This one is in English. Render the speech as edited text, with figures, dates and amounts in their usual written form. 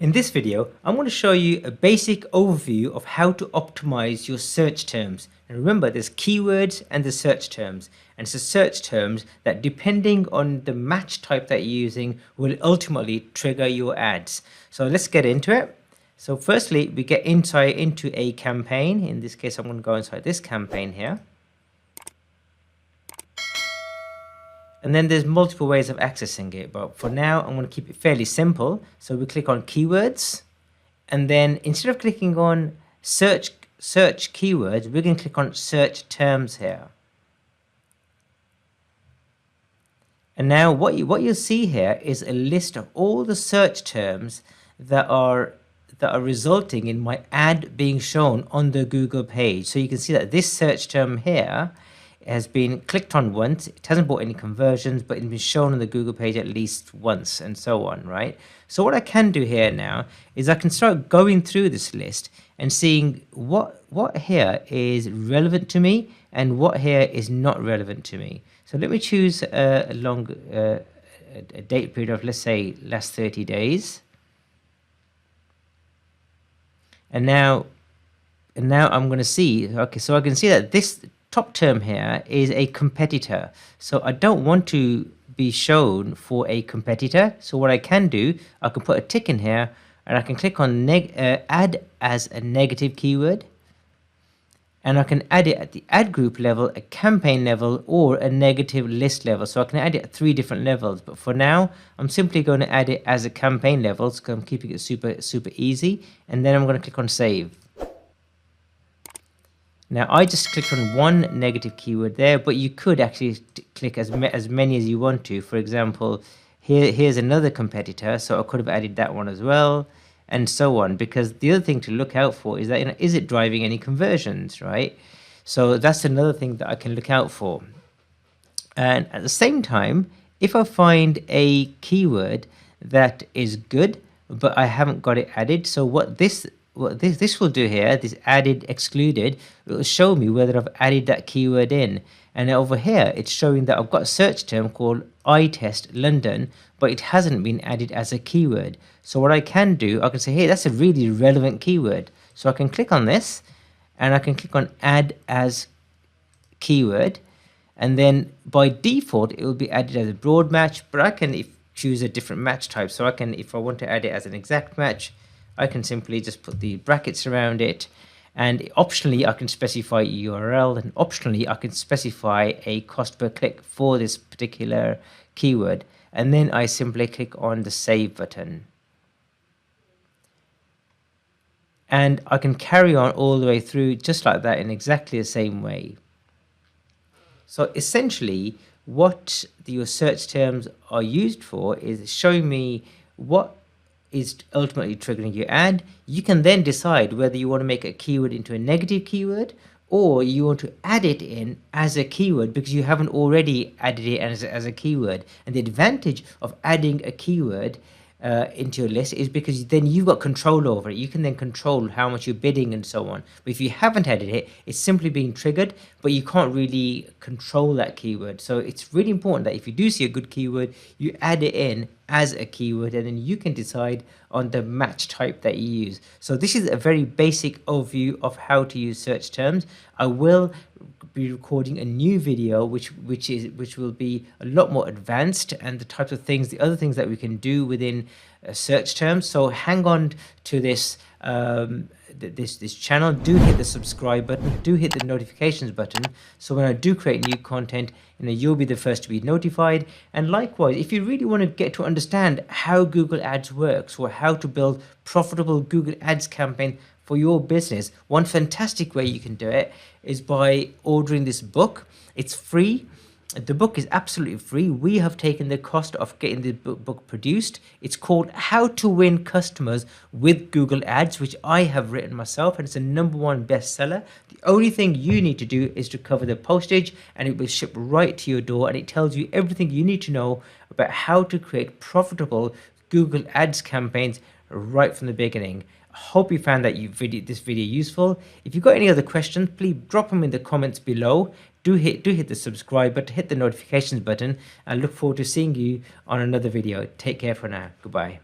In this video, I'm going to show you a basic overview of how to optimize your search terms. And remember, there's keywords and the search terms. And it's the search terms that, depending on the match type that you're using, will ultimately trigger your ads. So let's get into it. So firstly, we get inside into a campaign. In this case, I'm going to go inside this campaign here. And then there's multiple ways of accessing it, but for now I'm going to keep it fairly simple. So we click on keywords, and then instead of clicking on search keywords, we're going to click on search terms here. And now what you'll see here is a list of all the search terms that are resulting in my ad being shown on the Google page. So you can see that this search term here has been clicked on once. It hasn't brought any conversions, but it's been shown on the Google page at least once, and so on, right? So what I can do here now is I can start going through this list and seeing what here is relevant to me and what here is not relevant to me. So let me choose a date period of, let's say, last 30 days. And now I'm going to see, okay, so I can see that this top term here is a competitor. So I don't want to be shown for a competitor. So what I can do, I can put a tick in here and I can click on add as a negative keyword. And I can add it at the ad group level, a campaign level, or a negative list level. So I can add it at 3 different levels. But for now, I'm simply going to add it as a campaign level. So I'm keeping it super easy. And then I'm going to click on save. Now I just clicked on one negative keyword there, but you could actually click as many as you want to. For example, here's another competitor, so I could have added that one as well, and so on. Because the other thing to look out for is that, is it driving any conversions, right? So that's another thing that I can look out for. And at the same time, if I find a keyword that is good, but I haven't got it added, so what this will do here, this added excluded, it will show me whether I've added that keyword in. And over here it's showing that I've got a search term called eye test London, but it hasn't been added as a keyword. So what I can do, I can say, hey, that's a really relevant keyword. So I can click on this and I can click on add as keyword, and then by default it will be added as a broad match, but I can choose a different match type. So I can, if I want to add it as an exact match, I can simply just put the brackets around it, and optionally I can specify URL, and optionally I can specify a cost per click for this particular keyword, and then I simply click on the save button. And I can carry on all the way through just like that in exactly the same way. So essentially what your search terms are used for is showing me what is ultimately triggering your ad. You can then decide whether you want to make a keyword into a negative keyword, or you want to add it in as a keyword because you haven't already added it as a keyword. And the advantage of adding a keyword into your list is because then you've got control over it. You can then control how much you're bidding and so on. But if you haven't added it, it's simply being triggered, but you can't really control that keyword. So it's really important that if you do see a good keyword, you add it in as a keyword, and then you can decide on the match type that you use. So this is a very basic overview of how to use search terms. I will be recording a new video which will be a lot more advanced, and the types of things, the other things that we can do within search terms. So hang on to this this channel. Do hit the subscribe button, do hit the notifications button, so when I do create new content, you'll be the first to be notified. And likewise, if you really want to get to understand how Google Ads works, or how to build profitable Google Ads campaign for your business, one fantastic way you can do it is by ordering this book. It's free. The book is absolutely free. We have taken the cost of getting the book produced. It's called How to Win Customers with Google Ads, which I have written myself, and it's a #1 bestseller. The only thing you need to do is to cover the postage, and it will ship right to your door, and it tells you everything you need to know about how to create profitable Google Ads campaigns right from the beginning. I hope you found that this video useful. If you've got any other questions, please drop them in the comments below. Do hit the subscribe button, hit the notifications button, and look forward to seeing you on another video. Take care for now. Goodbye.